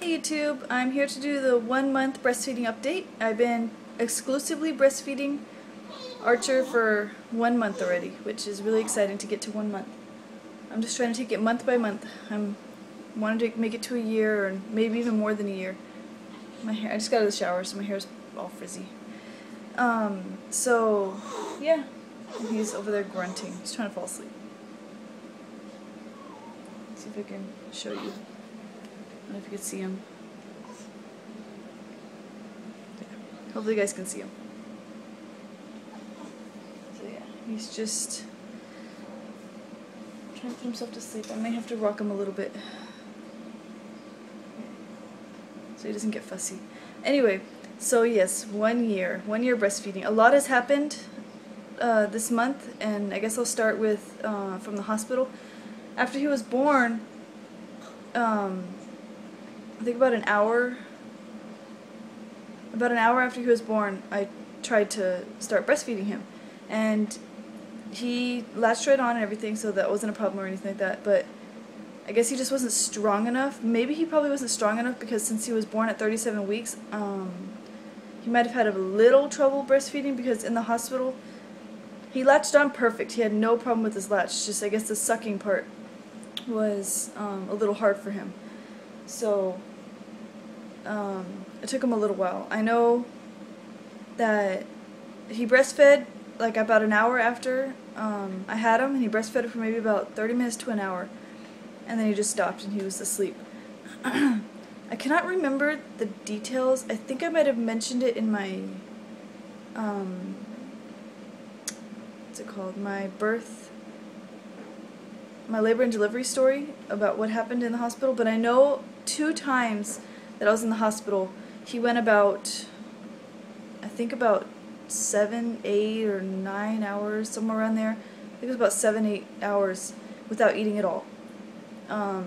Hey YouTube, I'm here to do the 1 month breastfeeding update. I've been exclusively breastfeeding Archer for 1 month already, which is really exciting to get to 1 month. I'm just trying to take it month by month. I'm wanting to make it to a year or maybe even more than a year. My hair, I just got out of the shower, so my hair's all frizzy. So yeah, and he's over there grunting. He's trying to fall asleep. Let's see if I can show you. I don't know if you can see him. Yeah. Hopefully you guys can see him. So yeah, he's just trying to put himself to sleep. I may have to rock him a little bit so he doesn't get fussy. Anyway, so yes, 1 year. 1 year breastfeeding. A lot has happened this month, and I guess I'll start with from the hospital. After he was born, I think about an hour after he was born, I tried to start breastfeeding him, and he latched right on and everything, so that wasn't a problem or anything like that, but I guess he just wasn't strong enough. Maybe he probably wasn't strong enough because since he was born at 37 weeks, he might have had a little trouble breastfeeding because in the hospital, he latched on perfect. He had no problem with his latch, just I guess the sucking part was a little hard for him. So it took him a little while. I know that he breastfed like about an hour after I had him, and he breastfed for maybe about 30 minutes to an hour, and then he just stopped and he was asleep. I cannot remember the details. I think I might have mentioned it in my what's it called? My labor and delivery story about what happened in the hospital, but I know 2 times that I was in the hospital, he went about, I think about 7, 8, or 9 hours, somewhere around there. I think it was about 7, 8 hours without eating at all. I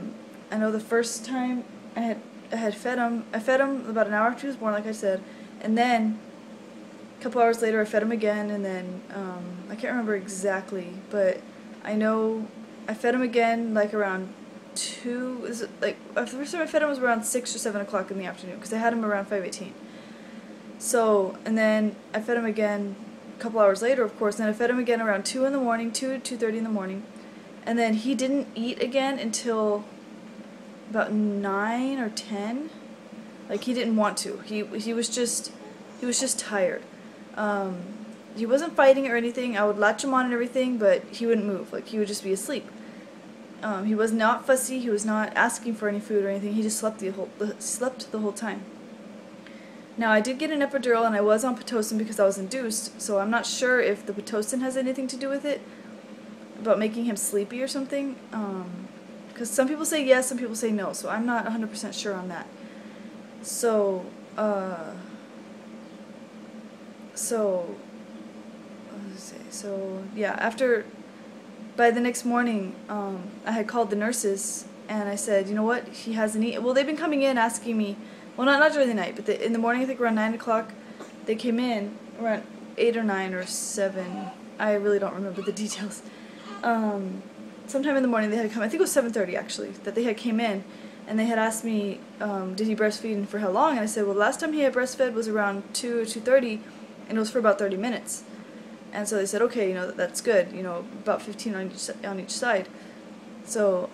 know the first time I had fed him, I fed him about an hour after he was born, like I said, and then a couple hours later I fed him again, and then I can't remember exactly, but I know I fed him again like around 2, the first time I fed him was around 6 or 7 o'clock in the afternoon, because I had him around 5:18. So, and then I fed him again a couple hours later, of course, and I fed him again around 2 in the morning, 2:30 in the morning, and then he didn't eat again until about 9 or 10. Like, he didn't want to. He was just tired. He wasn't fighting or anything. I would latch him on and everything, but he wouldn't move. Like, he would just be asleep. He was not fussy. He was not asking for any food or anything. He just slept the whole time. Now, I did get an epidural, and I was on Pitocin because I was induced, so I'm not sure if the Pitocin has anything to do with it, about making him sleepy or something, because some people say yes, some people say no, so I'm not 100% sure on that. So, yeah, by the next morning, I had called the nurses, and I said, you know what, he hasn't eaten. Well, they've been coming in asking me, well, not during the night, but in the morning, I think around 9 o'clock, they came in, around 8 or 9 or 7, I really don't remember the details. Sometime in the morning they had come, I think it was 7:30 actually, that they had came in, and they had asked me, did he breastfeed and for how long, and I said, well, last time he had breastfed was around 2 or 2:30, and it was for about 30 minutes. And so they said, okay, you know, that's good, you know, about 15 on each side. So,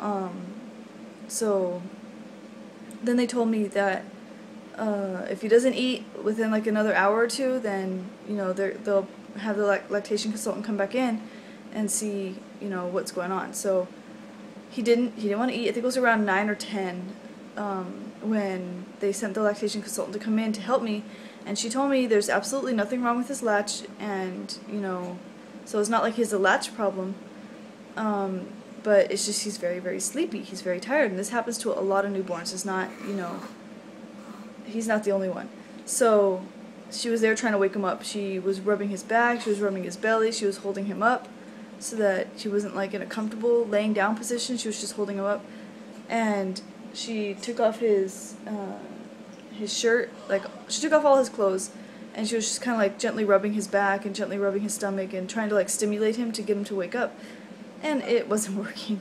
then they told me that if he doesn't eat within like another hour or 2, then, you know, they'll have the lactation consultant come back in and see, you know, what's going on. So he didn't want to eat. I think it was around 9 or 10 when they sent the lactation consultant to come in to help me. And she told me there's absolutely nothing wrong with his latch, and, you know, so it's not like he has a latch problem, but it's just he's very, very sleepy. He's very tired, and this happens to a lot of newborns. It's not, you know, he's not the only one. So she was there trying to wake him up. She was rubbing his back, she was rubbing his belly, she was holding him up so that he wasn't like in a comfortable laying down position. She was just holding him up, and she took off his shirt, like, she took off all his clothes, and she was just kind of like gently rubbing his back and gently rubbing his stomach and trying to like stimulate him to get him to wake up, and it wasn't working.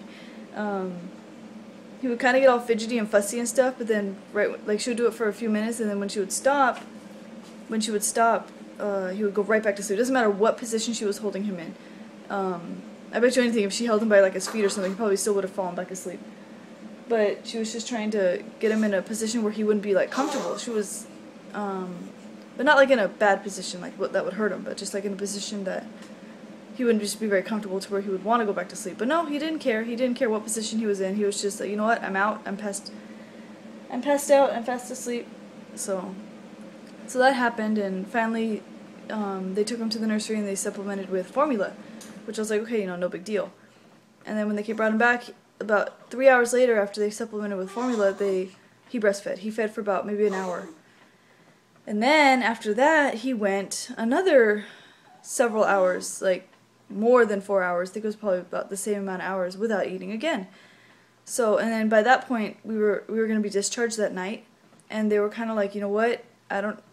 he would kind of get all fidgety and fussy and stuff, but then like she would do it for a few minutes, and then when she would stop, he would go right back to sleep. It doesn't matter what position she was holding him in. I bet you anything, if she held him by like his feet or something, he probably still would have fallen back asleep. But she was just trying to get him in a position where he wouldn't be like comfortable. She was, but not like in a bad position, like that would hurt him, but just like in a position that he wouldn't just be very comfortable to where he would want to go back to sleep. But no, he didn't care. He didn't care what position he was in. He was just like, you know what, I'm out, I'm passed out, I'm fast asleep. So that happened, and finally they took him to the nursery and they supplemented with formula, which I was like, okay, you know, no big deal. And then when they brought him back, about 3 hours later after they supplemented with formula, he breastfed. He fed for about maybe an hour. And then after that, he went another several hours, like more than 4 hours. I think it was probably about the same amount of hours without eating again. So, and then by that point, we were going to be discharged that night, and they were kind of like, you know what,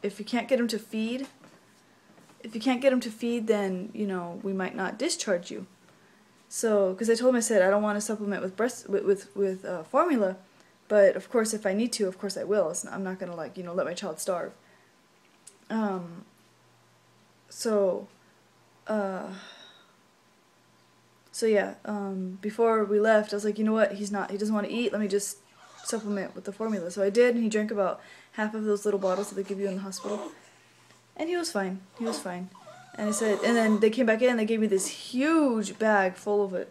if you can't get him to feed, then, you know, we might not discharge you. So, because I told him, I said, I don't want to supplement with formula, but of course, if I need to, of course I will. I'm not going to, like, you know, let my child starve. So yeah, before we left, I was like, you know what, he doesn't want to eat, let me just supplement with the formula. So I did, and he drank about half of those little bottles that they give you in the hospital, and he was fine. And I said, and then they came back in, and they gave me this huge bag full of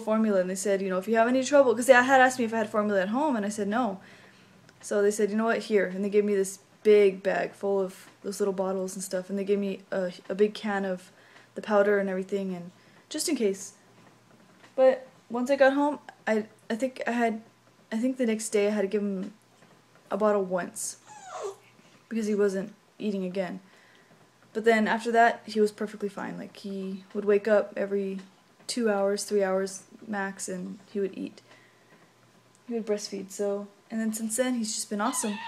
formula, and they said, you know, if you have any trouble, because they had asked me if I had formula at home, and I said no. So they said, you know what, here, and they gave me this big bag full of those little bottles and stuff, and they gave me a big can of the powder and everything, and just in case. But once I got home, I think the next day I had to give him a bottle once, because he wasn't eating again. But then after that, he was perfectly fine. Like, he would wake up every 2 hours, 3 hours max, and he would eat. He would breastfeed. So, and then since then, he's just been awesome.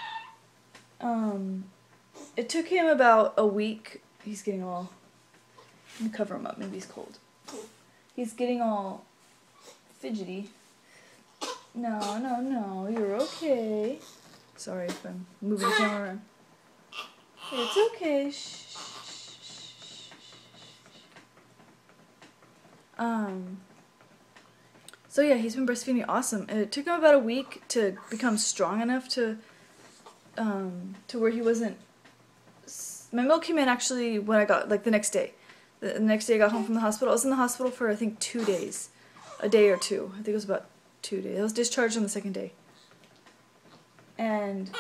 It took him about a week. He's getting all, let me cover him up, maybe he's cold. He's getting all fidgety. No, you're okay. Sorry if I'm moving the camera around. It's okay. Shh. So yeah, he's been breastfeeding awesome. And it took him about a week to become strong enough to where he wasn't. My milk came in actually when I got, like, the next day. The next day I got home from the hospital. I was in the hospital for, I think, 2 days. A day or two. I think it was about 2 days. I was discharged on the second day. And,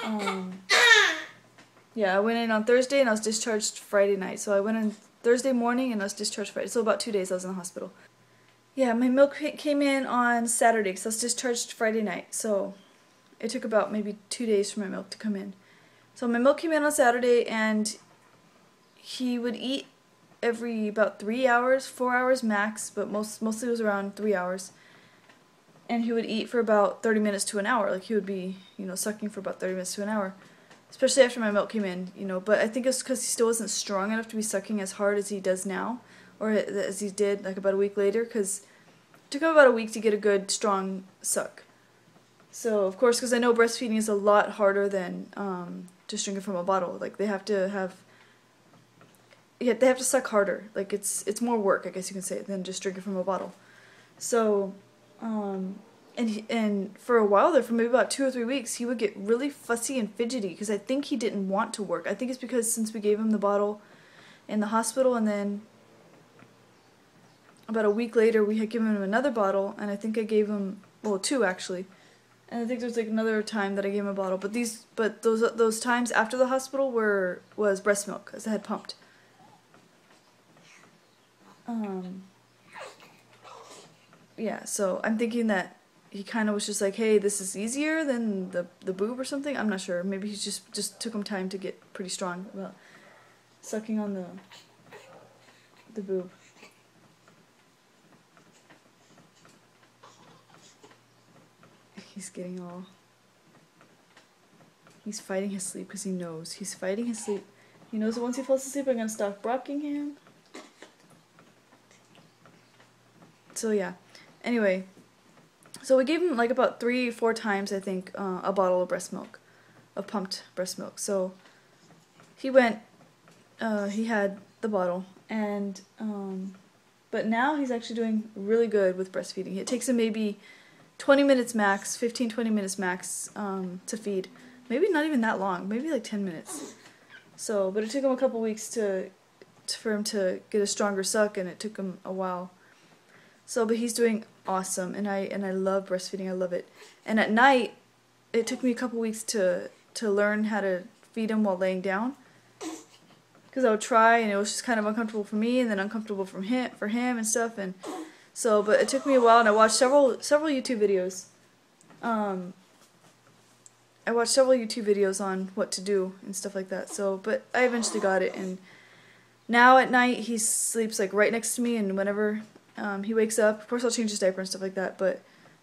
yeah, I went in on Thursday and I was discharged Friday night. So I went in Thursday morning and I was discharged Friday. So about 2 days I was in the hospital. Yeah, my milk came in on Saturday, so I was discharged Friday night. So it took about maybe 2 days for my milk to come in. So my milk came in on Saturday, and he would eat every about 3 hours, 4 hours max, but mostly it was around 3 hours. And he would eat for about 30 minutes to an hour. Like, he would be, you know, sucking for about 30 minutes to an hour. Especially after my milk came in, you know. But I think it's because he still wasn't strong enough to be sucking as hard as he does now. Or as he did, like, about a week later. Because it took him about a week to get a good, strong suck. So, of course, because I know breastfeeding is a lot harder than just drinking from a bottle. Like, they have to suck harder. Like, it's more work, I guess you can say, than just drinking from a bottle. So, and for a while there, for maybe about 2 or 3 weeks, he would get really fussy and fidgety, because I think he didn't want to work. I think it's because since we gave him the bottle in the hospital, and then about a week later we had given him another bottle, and I think I gave him, well, 2 actually. And I think there's like another time that I gave him a bottle, but those times after the hospital was breast milk, as I had pumped. Yeah, so I'm thinking that he kind of was just like, hey, this is easier than the boob or something. I'm not sure. Maybe he just took him time to get pretty strong about sucking on the boob. He's getting all... He's fighting his sleep because he knows. He's fighting his sleep. He knows that once he falls asleep, I'm going to stop rocking him. So yeah. Anyway, So we gave him like about 3-4 times, I think, a bottle of breast milk, of pumped breast milk. So he went, he had the bottle, and but now he's actually doing really good with breastfeeding. It takes him maybe 20 minutes max, 15-20 minutes max to feed. Maybe not even that long, maybe like 10 minutes. So, but it took him a couple weeks for him to get a stronger suck, and it took him a while. So, but he's doing awesome, and I love breastfeeding. I love it. And at night, it took me a couple weeks to learn how to feed him while laying down, because I would try, and it was just kind of uncomfortable for me, and then uncomfortable for him and stuff. And so, but it took me a while, and I watched several YouTube videos. I watched several YouTube videos on what to do and stuff like that. So, but I eventually got it, and now at night he sleeps like right next to me, and whenever he wakes up, of course I'll change his diaper and stuff like that, but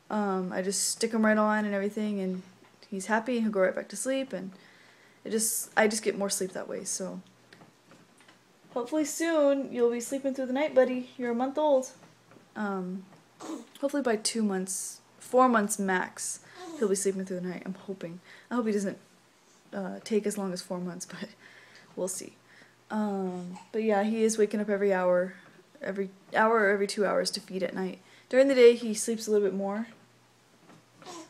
I just stick him right on and everything, and he's happy, and he'll go right back to sleep, and I just get more sleep that way. So hopefully soon you'll be sleeping through the night, buddy. You're a month old. Hopefully by 2 months, 4 months max, he'll be sleeping through the night. I'm hoping. I hope he doesn't take as long as 4 months, but we'll see. But yeah, he is waking up every hour or every 2 hours to feed at night. During the day, he sleeps a little bit more.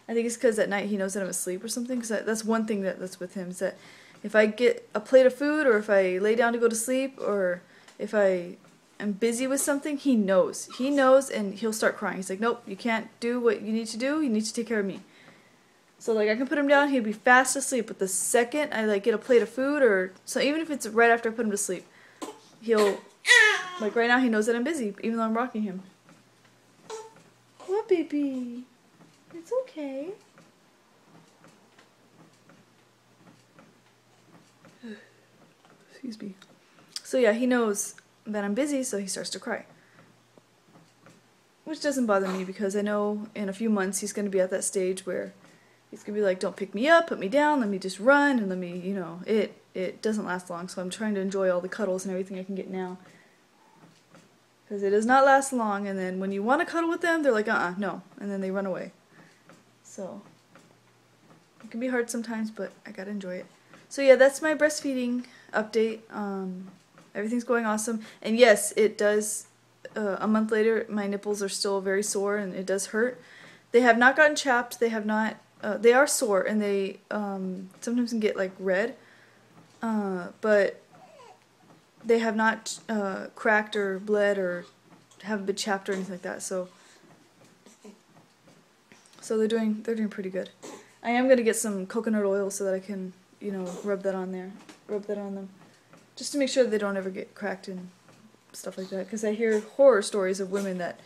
I think it's because at night he knows that I'm asleep or something, because that's one thing that's with him, is that if I get a plate of food, or if I lay down to go to sleep, or if I am busy with something, he knows. He knows, and he'll start crying. He's like, nope, you can't do what you need to do. You need to take care of me. So like I can put him down, he'll be fast asleep, but the second I like get a plate of food, or so, even if it's right after I put him to sleep, he'll, like right now he knows that I'm busy, even though I'm rocking him. What, baby? It's okay. Excuse me. So yeah, he knows that I'm busy, so he starts to cry. Which doesn't bother me, because I know in a few months he's going to be at that stage where he's going to be like, don't pick me up, put me down, let me just run, and let me, you know, it doesn't last long, so I'm trying to enjoy all the cuddles and everything I can get now. Because it does not last long, and then when you want to cuddle with them, they're like, no, and then they run away. So, it can be hard sometimes, but I gotta enjoy it. So yeah, that's my breastfeeding update. Everything's going awesome. And yes, it does, a month later, my nipples are still very sore, and it does hurt. They have not gotten chapped, they have not, they are sore, and they sometimes can get like red, but they have not cracked or bled or haven't been chapped or anything like that. So they're doing pretty good. I am gonna get some coconut oil so that I can, you know, rub that on them, just to make sure that they don't ever get cracked and stuff like that. Because I hear horror stories of women that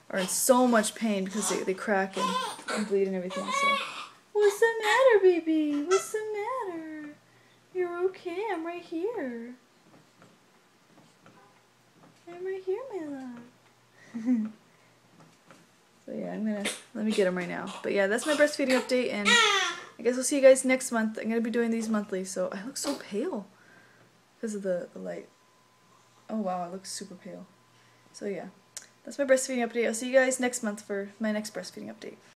are in so much pain because they crack and bleed and everything. So, what's the matter, baby? What's the matter? You're okay. I'm right here. I'm right here, my love. So yeah, let me get him right now. But yeah, that's my breastfeeding update, and I guess I'll see you guys next month. I'm gonna be doing these monthly, so I look so pale because of the light. Oh wow, I look super pale. So yeah, that's my breastfeeding update. I'll see you guys next month for my next breastfeeding update.